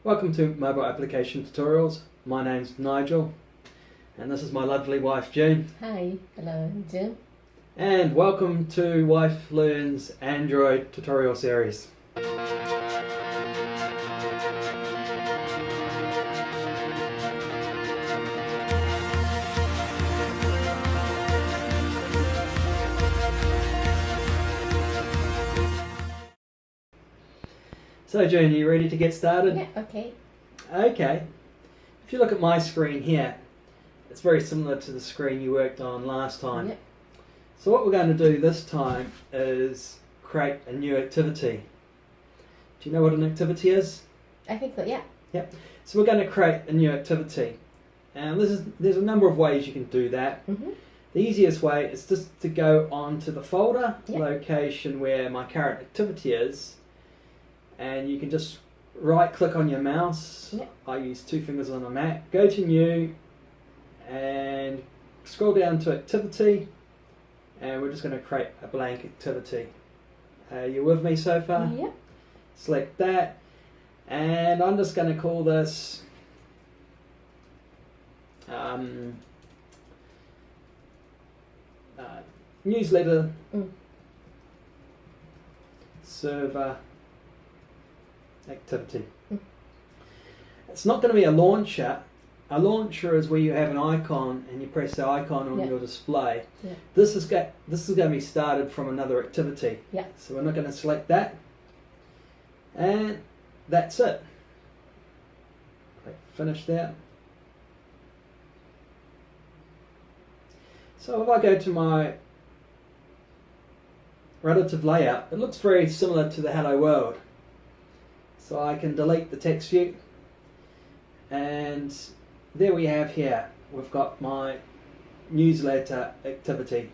Welcome to Mobile Application Tutorials. My name's Nigel and this is my lovely wife June. Hi, hello June. And welcome to Wife Learns Android tutorial series. So June, are you ready to get started? Yeah, okay. Okay. If you look at my screen here, it's very similar to the screen you worked on last time. Yeah. So what we're going to do this time is create a new activity. Do you know what an activity is? I think so, yeah. Yep. So we're going to create a new activity. And there's a number of ways you can do that. Mm-hmm. The easiest way is just to go onto the folder Yeah. location where my current activity is, and you can just right click on your mouse. Yeah. I use two fingers on the Mac. Go to new and scroll down to activity, and we're just going to create a blank activity. Are you with me so far? Yeah. Select that, and I'm just going to call this newsletter server activity. It's not going to be a launcher. A launcher is where you have an icon and you press the icon on Yeah. your display. Yeah. This is going to be started from another activity. Yeah. So we're not going to select that. And that's it. Click finish there. So if I go to my relative layout, it looks very similar to the Hello World. So I can delete the text view, and there we have here, we've got my newsletter activity.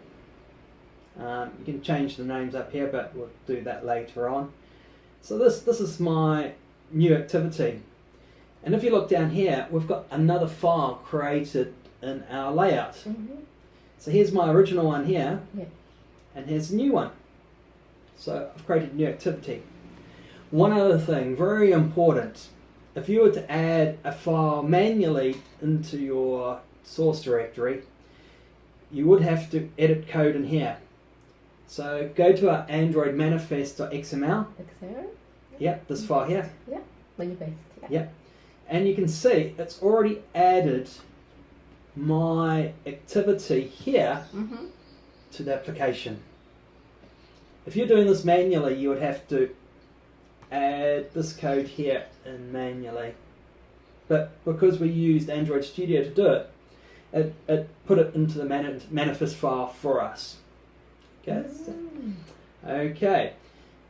You can change the names up here, but we'll do that later on. So this is my new activity. And if you look down here, we've got another file created in our layout. Mm-hmm. So here's my original one here, Yeah. and here's a new one. So I've created a new activity. One other thing, very important, if you were to add a file manually into your source directory, you would have to edit code in here. So go to our Android manifest.xml. Excel? Yep, this file here. Yeah. Where you based? Yeah. Yep. And you can see it's already added my activity here Mm-hmm. to the application. If you're doing this manually, you would have to add this code here in manually. But because we used Android Studio to do it, it put it into the manifest file for us. Okay. Okay.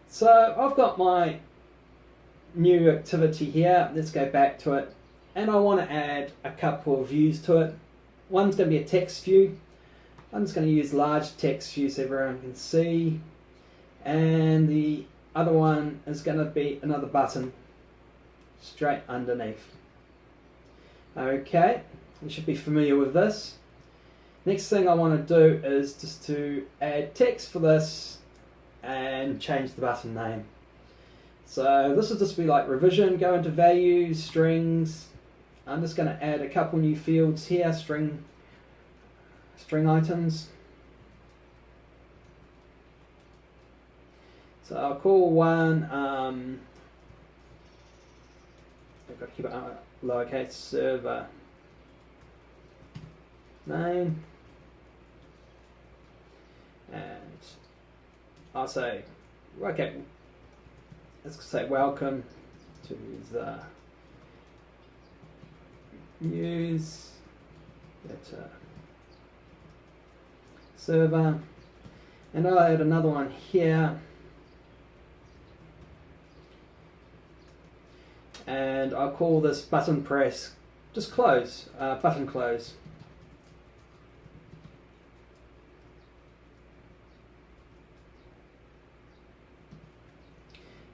So I've got my new activity here. Let's go back to it. And I want to add a couple of views to it. One's going to be a text view. I'm just going to use large text view so everyone can see. And the other one is going to be another button straight underneath. Okay, you should be familiar with this. Next thing I want to do is just to add text for this and change the button name. So this will just be like revision, go into values, strings. I'm just going to add a couple new fields here, string items. So I'll call one, I've got to keep it lowercase, server name, and I'll say, okay, let's say welcome to the newsletter server, and I'll add another one here. And I'll call this button press, just close, button close.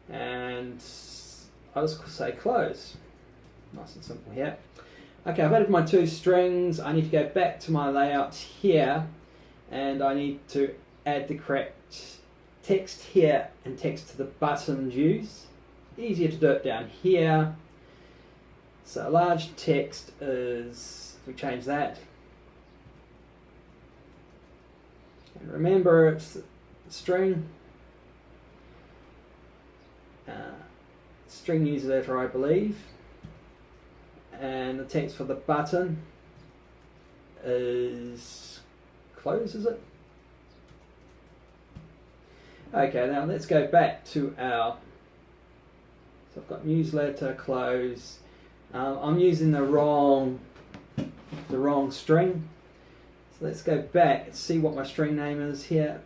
And I'll just say close. Nice and simple here. Okay, I've added my two strings. I need to go back to my layout here, and I need to add the correct text here and text to the button views. Easier to do it down here. So large text is, if we change that, and remember it's string, string newsletter I believe, and the text for the button is close, is it? Okay, now let's go back to our, so I've got newsletter, close. I'm using the wrong string. So let's go back and see what my string name is here.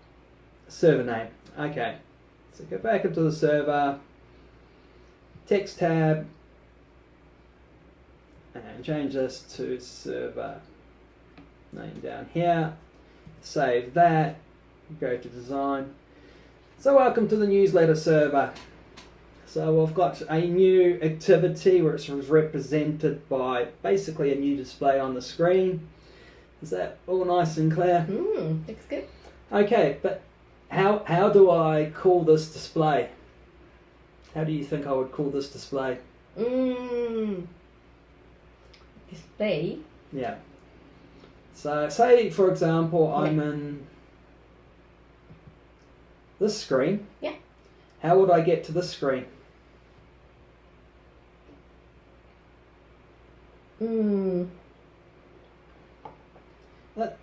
Server name. Okay, so go back into the server, text tab, and change this to server name down here. Save that, go to design. So welcome to the newsletter server. So I've got a new activity which was represented by basically a new display on the screen. Is that all nice and clear? Looks good. Okay, but how do I call this display? How do you think I would call this display? Display. Yeah. So say, for example, I'm in this screen. Yeah. How would I get to this screen?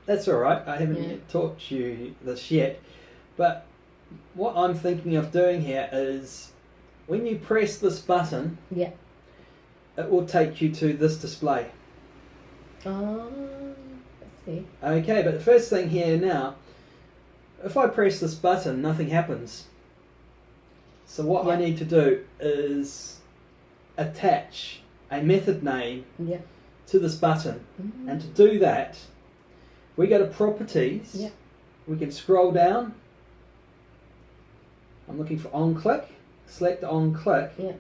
That's all right. I haven't taught you this yet. But what I'm thinking of doing here is when you press this button, Yeah. it will take you to this display. Let's see. Okay, but the first thing here now, if I press this button, nothing happens. So what I need to do is attach a method name to this button. And to do that, we go to properties, we can scroll down. I'm looking for onClick, select onClick,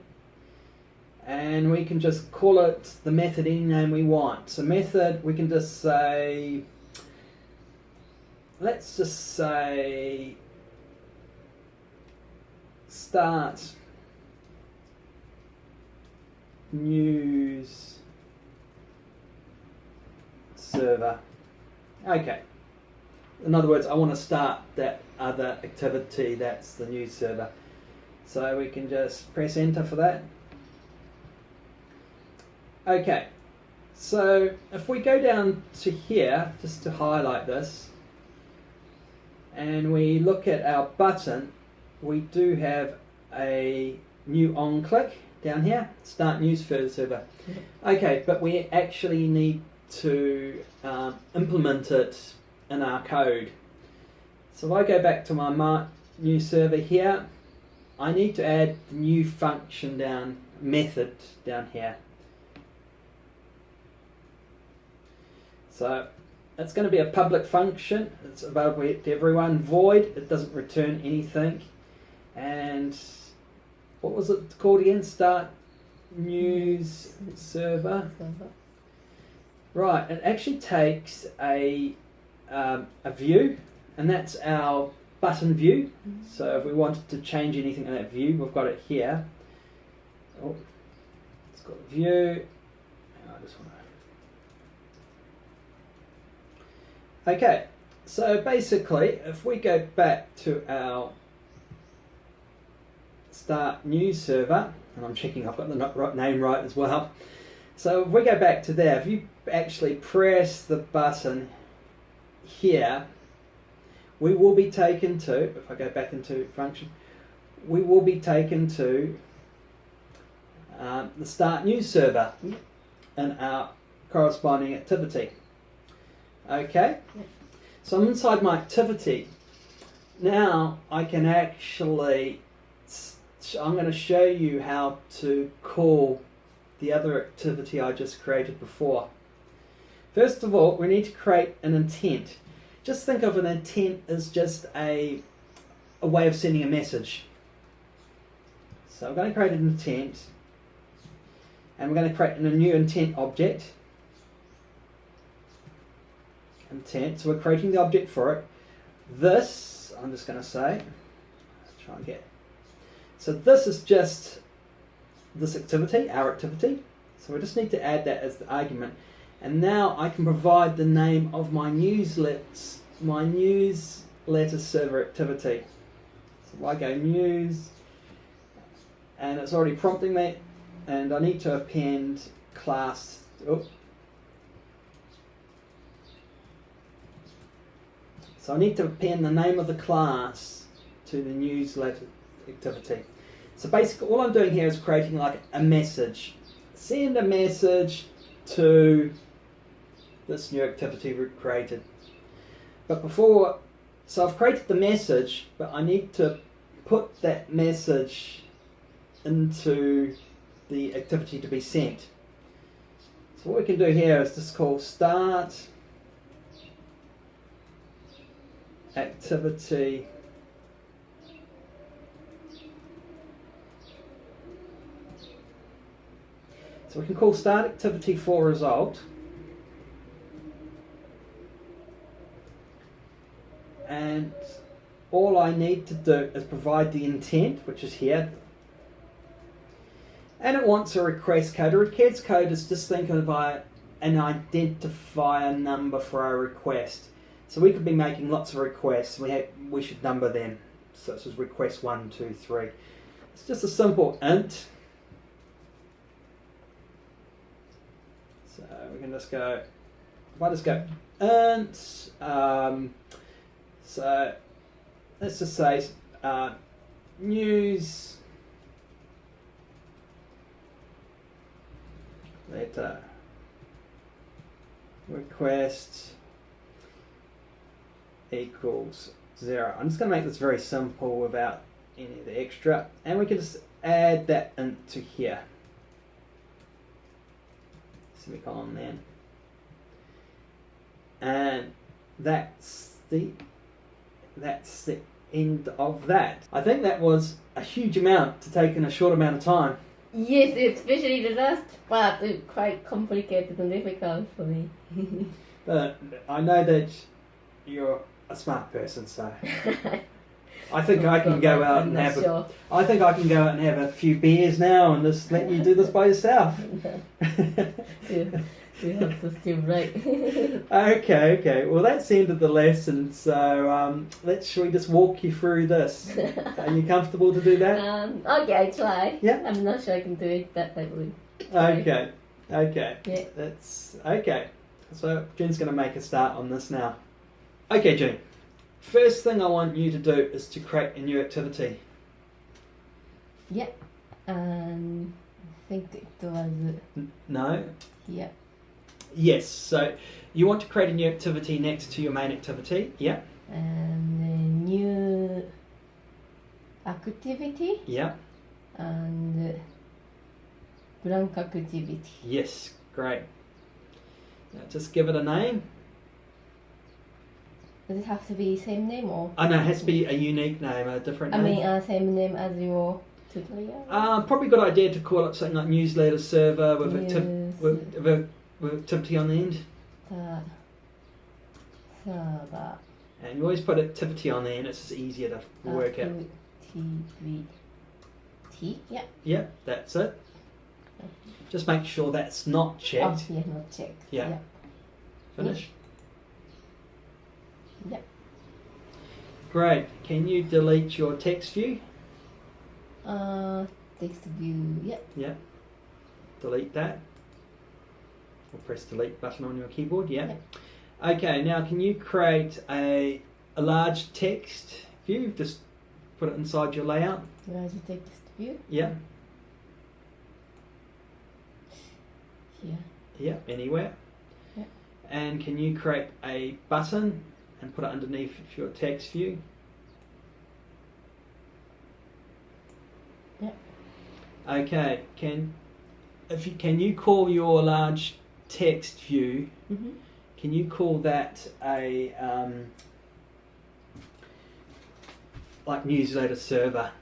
and we can just call it the method any name we want. So method, we can just say, let's just say start news server. Okay. In other words, I want to start that other activity, that's the news server. So we can just press enter for that. Okay, so if we go down to here, just to highlight this, and we look at our button, we do have a new onClick down here, start news server. Okay, but we actually need to implement it in our code. So if I go back to my new server here, I need to add the new function method down here. So it's going to be a public function. It's available to everyone. Void, it doesn't return anything. And what was it called again? Start news server. Right, it actually takes a view, and that's our button view. So if we wanted to change anything in that view, we've got it here. Oh, it's got a view. I just want to... Okay, so basically, if we go back to our start news server, and I'm checking I've got the name right as well. So if we go back to there, if you actually press the button here, we will be taken to, if I go back into function, we will be taken to the start news server and our corresponding activity. Okay, so I'm inside my activity. Now I can actually, I'm going to show you how to call the other activity I just created before. First of all, we need to create an intent. Just think of an intent as just a way of sending a message. So I'm going to create an intent, and we're going to create a new intent object. Intent, so we're creating the object for it. This, I'm just going to say, let's try and get. So this is just this activity, our activity, So I just need to add that as the argument. And now I can provide the name of my newsletter server activity. So I go news, and it's already prompting me, and I need to append class. So I need to append the name of the class to the newsletter activity. So basically all I'm doing here is creating like a message. Send a message to this new activity we created. But so I've created the message, but I need to put that message into the activity to be sent. So what we can do here is just call start activity so we can call start activity for result, and all I need to do is provide the intent, which is here, and it wants a request code. A request code is just thinking of an identifier number for our request. So we could be making lots of requests. We should number them. So this is request 1, 2, 3. It's just a simple int. So we can just go. If I just go int. So let's just say news letter request equals 0. I'm just going to make this very simple without any of the extra, and we can just add that into here. Semicolon then, and that's the end of that. I think that was a huge amount to take in a short amount of time. Yes, especially the last part is quite complicated and difficult for me. But I know that you're a smart person, so I think I can go out and have I think I can go out and have a few beers now and just let you do this by yourself. You have to still write. Okay. Well, that's the end of the lesson. So shall we just walk you through this? Are you comfortable to do that? Okay, I try. Yeah. I'm not sure I can do it that way. Okay. Yeah. That's okay. So Jen's going to make a start on this now. Okay, Jen. First thing I want you to do is to create a new activity. Yeah. I think it was. No. Yeah. Yes. So you want to create a new activity next to your main activity. Yeah. And a new activity. Yeah. And blank activity. Yes. Great. Now just give it a name. Does it have to be same name or? Oh no, it has to be a unique name, a different name. I mean, same name as your tutorial. Probably a good idea to call it something like newsletter server with activity on the end. Server. And you always put activity on the end. It's just easier to work out. Activity. Yeah. Yeah, that's it. Just make sure that's not checked. Oh, yeah, not checked. Yeah. Finish. Yep. Great. Can you delete your text view? Text view. Yep. Yeah. Delete that. Or press delete button on your keyboard. Yeah. Yep. Okay. Now, can you create a large text view? Just put it inside your layout. Large text view. Yeah. Here. Yeah. Anywhere. Yeah. And can you create a button and put it underneath your text view? Yeah. Okay. Can you call your large text view? Mm-hmm. Can you call that a like newsletter server?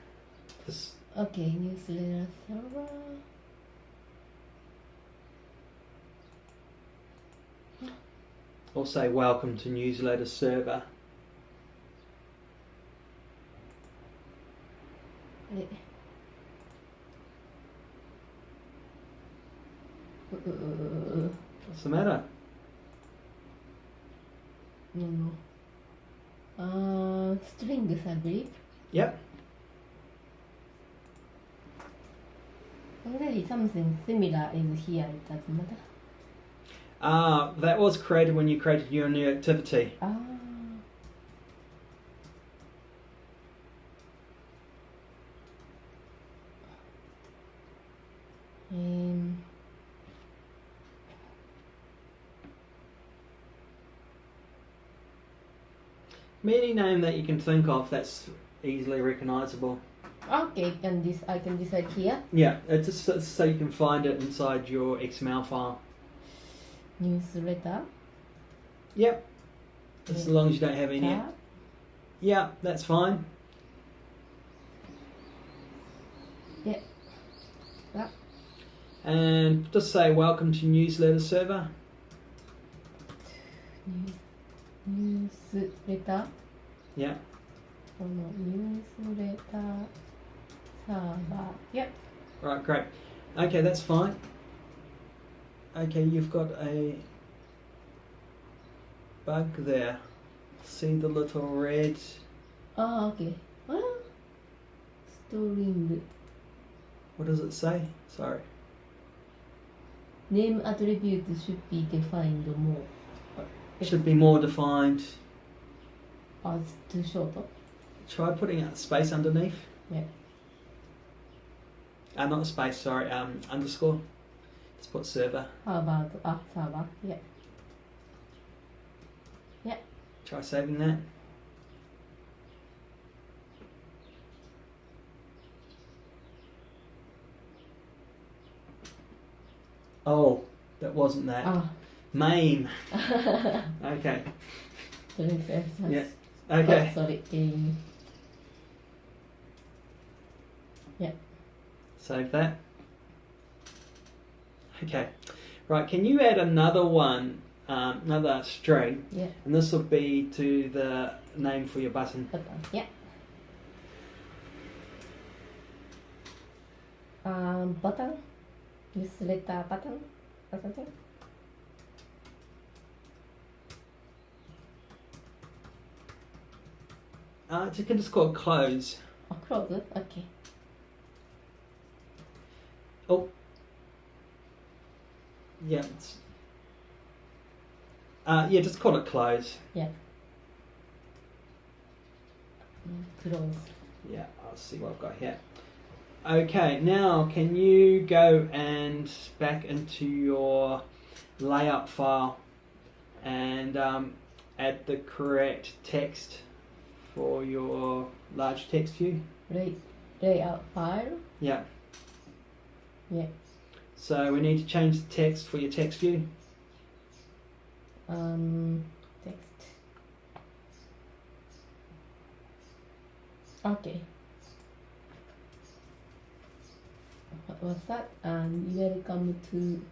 Okay, newsletter server. Or say welcome to newsletter server. What's the matter? No. Strings, I believe. Yep. Already something similar is here. It doesn't matter. That was created when you created your new activity. Any name that you can think of that's easily recognizable. Okay, and this I can decide here. Yeah, it's just so you can find it inside your XML file. Newsletter. Yep. As long as you don't have any. Tab. Yeah, that's fine. Yeah. Yeah. And just say welcome to newsletter server. Newsletter. Yeah. Newsletter server. Yep. Right, great. Okay, that's fine. Okay, you've got a bug there. See the little red? Okay. String. What does it say? Sorry. Name attribute should be defined more. It should be more defined. As too short. Try putting a space underneath. Yeah. Not a space, sorry, underscore. Let's put server. How about server? Yeah. Yeah. Try saving that. Oh, that wasn't that. Main. Okay. Yeah. Okay. Oh, sorry. Yeah. Save that. Okay. Right, can you add another one, another string? Yeah. And this will be to the name for your button. Button. Yeah. Button. Newsletter button or something. You can just call it close. Close. Okay. Oh. Yeah. Yeah, just call it close. Yeah. Close. Yeah, I'll see what I've got here. Okay, now can you go and back into your layout file and add the correct text for your large text view? Layout file. Yeah. Yeah. So we need to change the text for your text view. Text. Okay. What was that? Welcome to.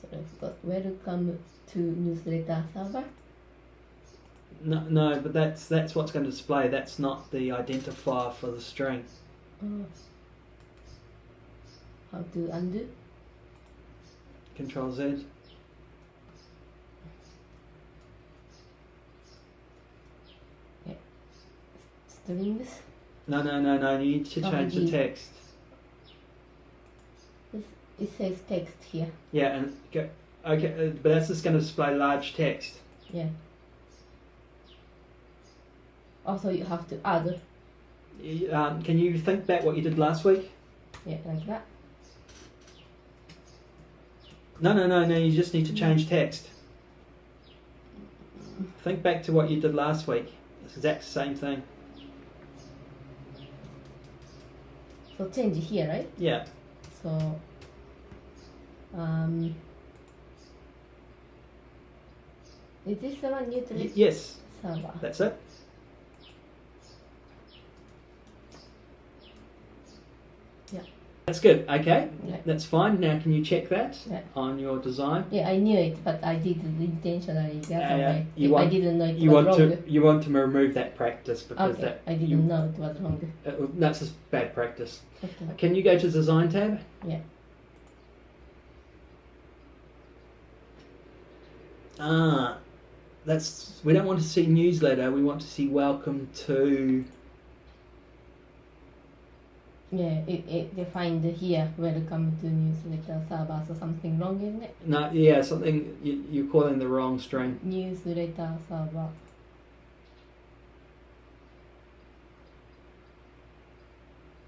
Sorry, I forgot. Welcome to newsletter server. No, but that's what's going to display. That's not the identifier for the string. How to undo? Control Z. Yeah. Strings. No. You need to change the text. It says text here. Yeah, and go. Okay, but that's just going to display large text. Yeah. Also, you have to add. Can you think back what you did last week? Yeah, like that. No. You just need to change text. Think back to what you did last week. It's the exact same thing. So change here, right? Yeah. So, is this the one you did? Yes. Server. That's it. Yeah. That's good. Okay. Yeah. That's fine. Now can you check that on your design? Yeah, I knew it, but I did it intentionally the other way. I didn't know it you was want wrong. You want to remove that practice because Okay, I didn't know it was wrong. That's just bad practice. Okay. Can you go to Design tab? Yeah. We don't want to see newsletter. We want to see welcome to. Yeah, it defined here, welcome to newsletter server, so something wrong, isn't it? No, yeah, something you're calling the wrong string. Newsletter server.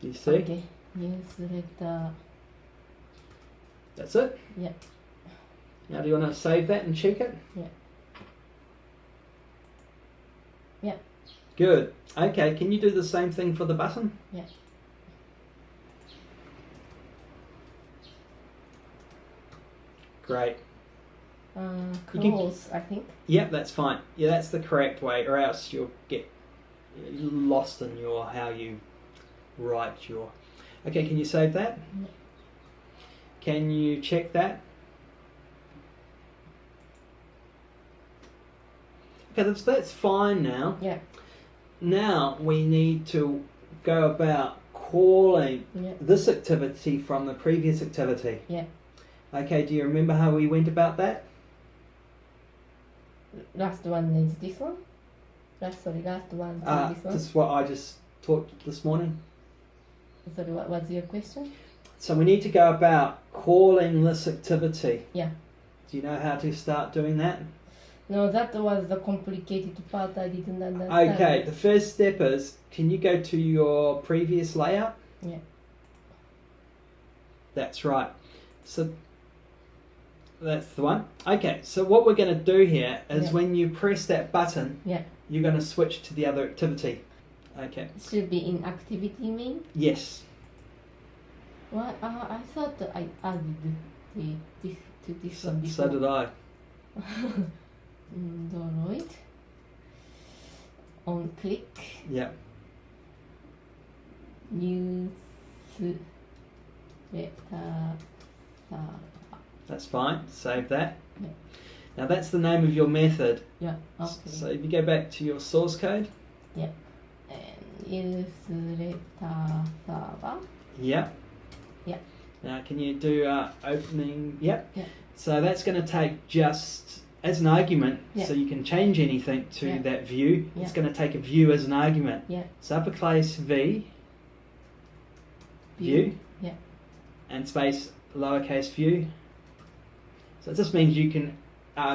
Do you see? Okay, newsletter. That's it? Yeah. Now do you want to save that and check it? Yeah. Yeah. Good. Okay, can you do the same thing for the button? Yeah. Great. Close, I think. Yep, that's fine. Yeah, that's the correct way, or else you'll get lost in your how you write your. Okay, can you save that? Yeah. Can you check that? Okay, that's fine now. Yeah. Now we need to go about calling Yeah. this activity from the previous activity. Yeah. Okay, do you remember how we went about that? Last one is this one? Last one to this one? This is what I just taught this morning. Sorry, what was your question? So we need to go about calling this activity. Yeah. Do you know how to start doing that? No, that was the complicated part I didn't understand. Okay, the first step is, can you go to your previous layout? Yeah. That's right. So that's the one. Okay, so what we're going to do here is Yeah. when you press that button, Yeah. you're going to switch to the other activity. Okay. Should be in activity main. Yes. What? I thought that I added this to this So, one before. so did I. Alright. On click. Yeah. Newsletter server. That's fine. Save that. Yeah. Now that's the name of your method. Yeah. Okay. So if you go back to your source code. And newsletter server. Yeah. Yeah. Now can you do opening? Yep. Yeah. So that's going to take just as an argument, Yeah. so you can change anything to Yeah. that view. Yeah. It's going to take a view as an argument. Yeah. So uppercase V, view, Yeah. and space lowercase view. So it just means you can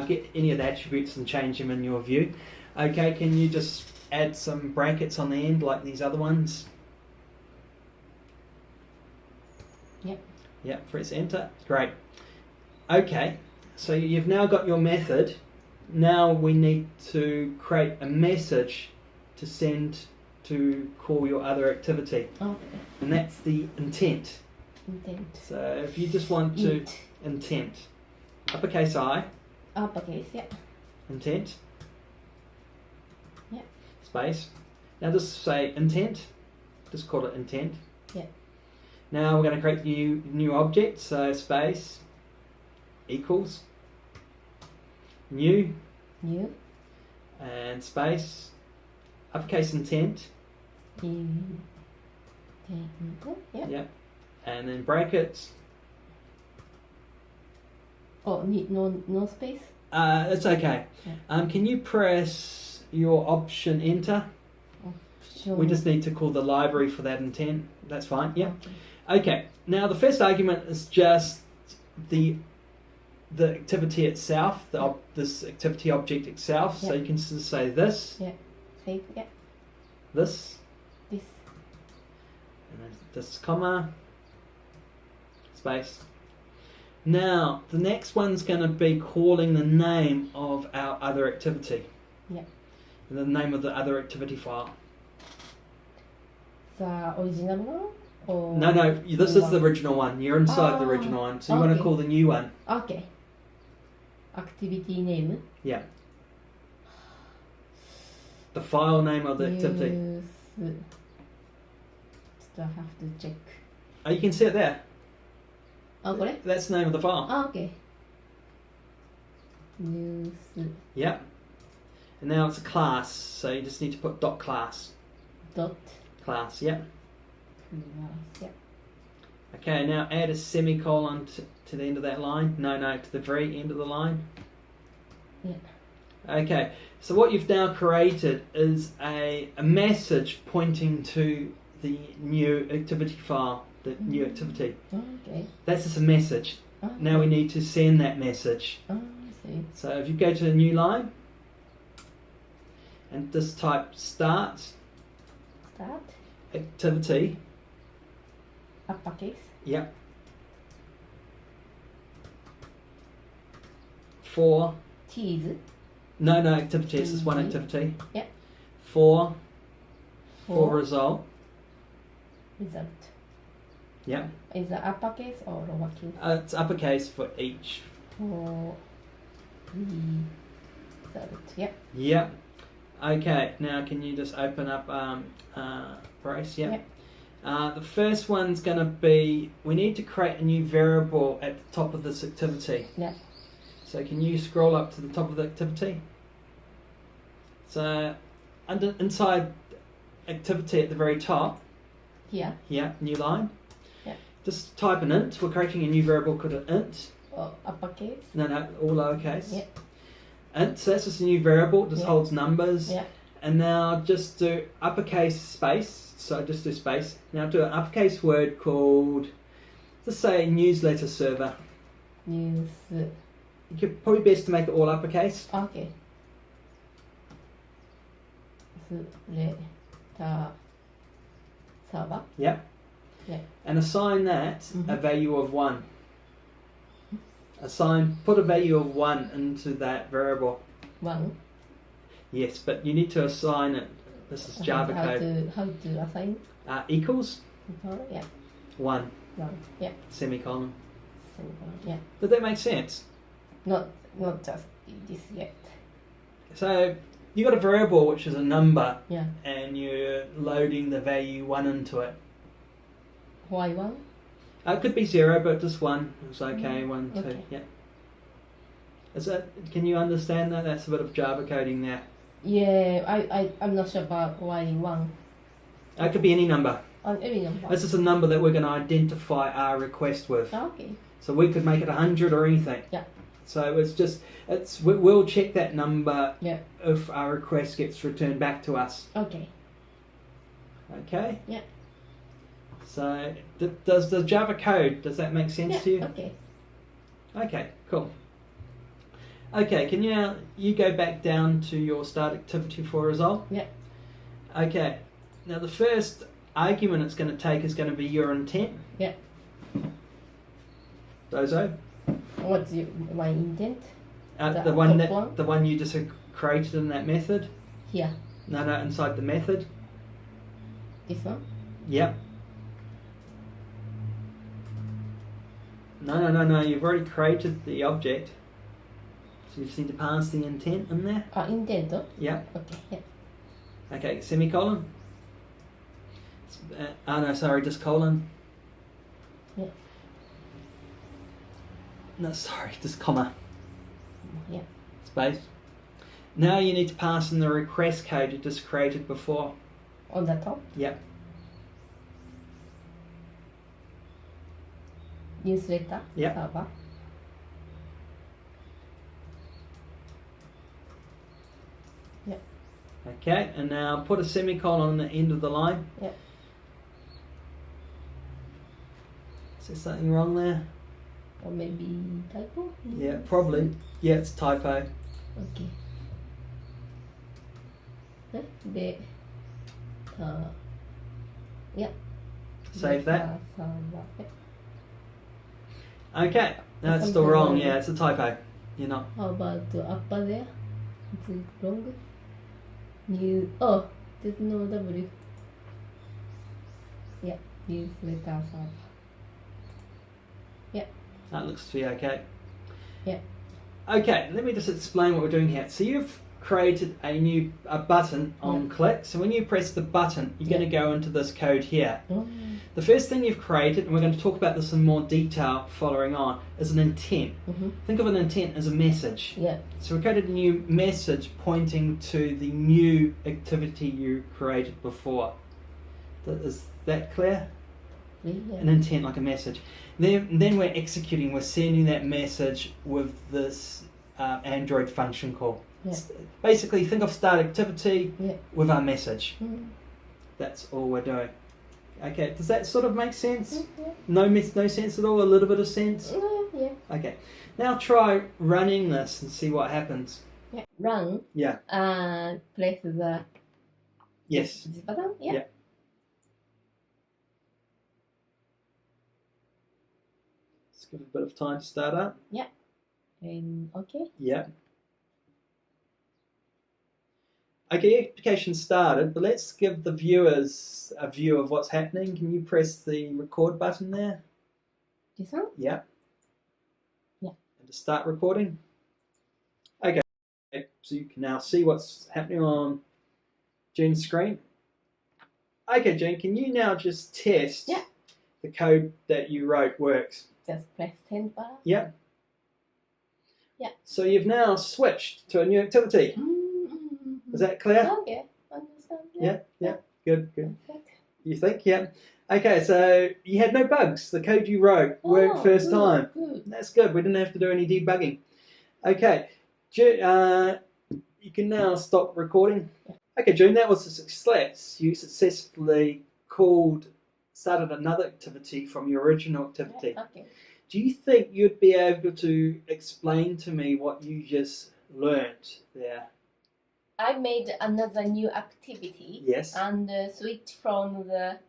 get any of the attributes and change them in your view. Okay, can you just add some brackets on the end like these other ones? Yep. Yep, press enter. Great. Okay, so you've now got your method. Now we need to create a message to send to call your other activity. Okay. And that's the intent. Intent. So if you just want to intent, uppercase I, Uppercase, yeah. intent, Yeah. space. Now just say intent, just call it intent. Yeah. Now we're going to create new object, so space equals new New. and space uppercase intent, Intent. Yeah. yeah, and then brackets. Oh, no space. It's okay. Yeah. Can you press your option enter? Sure. We just need to call the library for that intent. That's fine. Yep. Okay. Okay. Now the first argument is just the activity itself, this activity object itself. So Yeah. you can just say this, Yeah. Save. Yeah. this, This. and then this comma, space. Now the next one's going to be calling the name of our other activity. Yeah. And the name of the other activity file. The original one? Or No, this new is the one? original one. You're inside the Ah, original one, so you want to okay. call the new one. Okay. Activity name. Yeah. The file name of the activity. Use. Just I have to check. Oh, you can see it there. Oh, これ? That's the name of the file. Ah, okay. News. Yeah. And now it's a class, so you just need to put dot class. Dot. Class, yeah. Class. Yeah. Okay, now add a semicolon to the end of that line. No, to the very end of the line. Yeah. Okay, so what you've now created is a message pointing to the new activity file, the new activity. Okay. That's just a message. Okay. Now we need to send that message. I see. So if you go to a new line and just type start Start. activity. Uppercase. Yep. For Cheese. no activity. It's just one activity. Yep. For For result. result. Yep. Is it uppercase or lowercase? It's uppercase for each. For result. Yep. Yep. Okay. Now can you just open up Brace? Yep. The first one's going to be, we need to create a new variable at the top of this activity. Yeah. So can you scroll up to the top of the activity? So inside activity at the very top. Here. Yeah, new line. Yeah. Just type an int. We're creating a new variable called an int. Oh, uppercase. No, all lowercase. Yeah. Int, so that's just a new variable, it just holds numbers. Yeah. And now just do uppercase space, so just do space. Now do an uppercase word called, just say newsletter server. News. You could probably best to make it all uppercase. Okay. Letter server. Yep. Yeah. And assign that Mhm. a value of 1. Put a value of 1 into that variable. 1. Yes, but you need to assign it. This is Java code. How to assign? Equals Yeah. 1, 1. Yeah. semicolon. Semicolon. Yeah. Did that make sense? Not just this yet. So you got a variable which is a number, Yeah. and you're loading the value 1 into it. Why 1? It could be 0, but just 1. It's okay. 1, 2. Okay. Yeah. Can you understand that? That's a bit of Java coding there. Yeah, I'm not sure about why 1. It could be any number. On every number. This is a number that we're going to identify our request with. Okay. So we could make it 100 or anything. Yeah. So we'll check that number Yeah. if our request gets returned back to us. Okay. Okay? Yeah. So does the Java code, does that make sense to you? Okay. Okay, cool. Okay, can you go back down to your start activity for result? Yeah. Okay. Now the first argument it's going to take is going to be your intent. Yeah. Dozo. What's my intent? The one top one? the one you just created in that method. Here. No, inside the method. This one? Yep. No. You've already created the object. So you just need to pass the intent in there. Intent. Yep. Okay. Yeah. Okay, semicolon. No, sorry, just colon. Yeah. No, sorry, just comma. Yeah. Space. Now you need to pass in the request code you just created before. On the top. Yep. Newsletter. Yep. Server. Yep. Okay, and now put a semicolon on the end of the line. Yep. Is there something wrong there? Or maybe typo? Yeah, probably. Yeah, it's typo. Okay. Yeah. Save that. Server. Okay, no, it's still wrong. Yeah, it's a typo. You're not. How about the upper there? Is it wrong? There's no W. Yeah, newsletter server. Yeah. That looks to be okay. Yeah. Okay, let me just explain what we're doing here. So you've created a button on click. So when you press the button, you're going to go into this code here. The first thing you've created, and we're going to talk about this in more detail following on, is an intent. Mm-hmm. Think of an intent as a message. Yeah. So we created a new message pointing to the new activity you created before. Is that clear? Yeah. An intent, like a message. Then we're executing, we're sending that message with this Android function call. Yeah. Basically, think of start activity Yeah. with our message. Mm. That's all we're doing. Okay, does that sort of make sense? Yeah. No sense at all? A little bit of sense? Yeah. Okay, now try running this and see what happens. Yeah. Run. Yeah. Press the Yes. this button. Yeah. Yeah. Let's give it a bit of time to start up. And okay. Yeah. Okay, application started, but let's give the viewers a view of what's happening. Can you press the record button there? This one. Yeah. Yeah. And to start recording. Okay, so you can now see what's happening on Jean's screen. Okay, Jean, can you now just test the code that you wrote works? Just press send button. Yeah. Yeah. So you've now switched to a new activity. Is that clear? Okay. Understand. Yeah. Good. Perfect. You think? Yeah. Okay, so you had no bugs. The code you wrote worked first time. Good. That's good. We didn't have to do any debugging. Okay, you can now stop recording. Yeah. Okay, June, that was a success. You successfully started another activity from your original activity. Yeah, okay. Do you think you'd be able to explain to me what you just learnt there? I made another new activity. Yes. And switch from the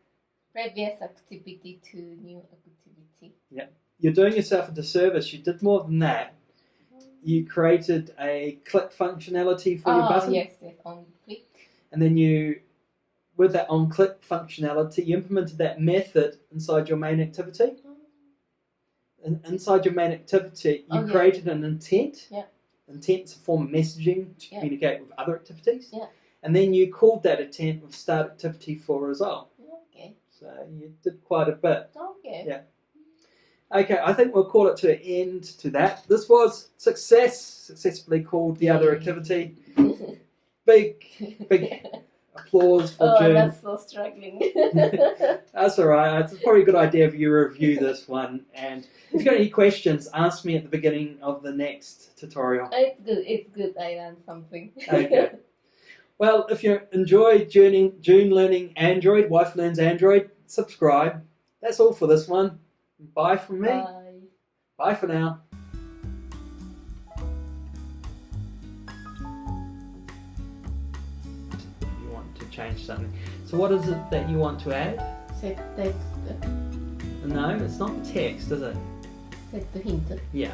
previous activity to new activity. You're doing yourself a disservice. You did more than that. You created a click functionality for your button. Yes, on click. And then with that onClick functionality, you implemented that method inside your main activity. And inside your main activity, you created an intent. Yeah. Intent's a form of messaging to communicate with other activities. Yeah. And then you called that intent with start activity for a result. Okay. So you did quite a bit. Okay. Yeah. Okay, I think we'll call it to an end to that. This was successfully called the other activity. Big applause for June. That's so struggling. That's all right. It's probably a good idea if you review this one. And if you've got any questions, ask me at the beginning of the next tutorial. It's good. I learned something. Okay. Well, if you enjoyed June learning Android, Wife Learns Android, subscribe. That's all for this one. Bye from me. Bye. Bye for now. You want to change something. So what is it that you want to add? Set text. No, it's not text, is it? Set hint. Yeah.